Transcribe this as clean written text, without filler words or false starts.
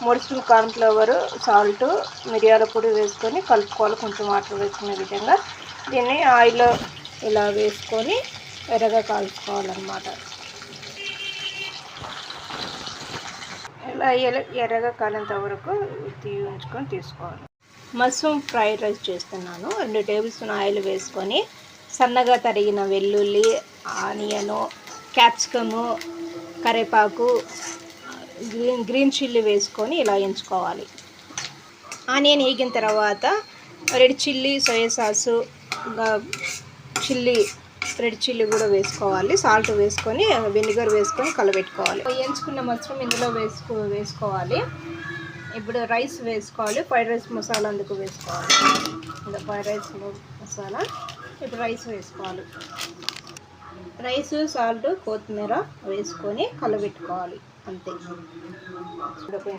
3 spoon corn flour, salt, మిరియాల పొడి వేసుకొని కలుపుకోవాలి. కొంచెం వాటర్ వేసుకునే విధంగా దీన్ని ఆయిల్లో ఇలా వేసుకొని ఎర్రగా కాల్చుకోవాలన్నమాట. ఇలా ఎర్రగా కాలేంత వరకు ఉంచుకొని తీసుకోవాలి. మష్రూమ్ ఫ్రైడ్ రైస్ చేస్తున్నాను. 2 టేబుల్ స్పూన్ ఆయిల్ వేసుకొని సన్నగా తరిగిన వెల్లుల్లి, ఆనియను, క్యాప్సికము, కరివేపాకు, గ్రీన్ చిల్లీ వేసుకొని ఇలా ఎంచుకోవాలి. ఆనియన్ వేగిన తర్వాత red chilli, soya sauce, red chilli కూడా వేసుకోవాలి. సాల్ట్ వేసుకొని వెనిగర్ వేసుకొని కలబెట్టుకోవాలి. ఎంచుకున్న మష్రూమ్ ఇందులో వేసుకోవాలి. ఇప్పుడు రైస్ వేసుకోవాలి. ఫ్రైడ్ రైస్ మసాలా అందుకు వేసుకోవాలి. ఇంకా ఫ్రైడ్ రైస్ మసాలా ఇప్పుడు రైస్ వేసుకోవాలి. రైస్, సాల్ట్, కొత్తిమీర వేసుకొని కలబెట్టుకోవాలి. అంతే.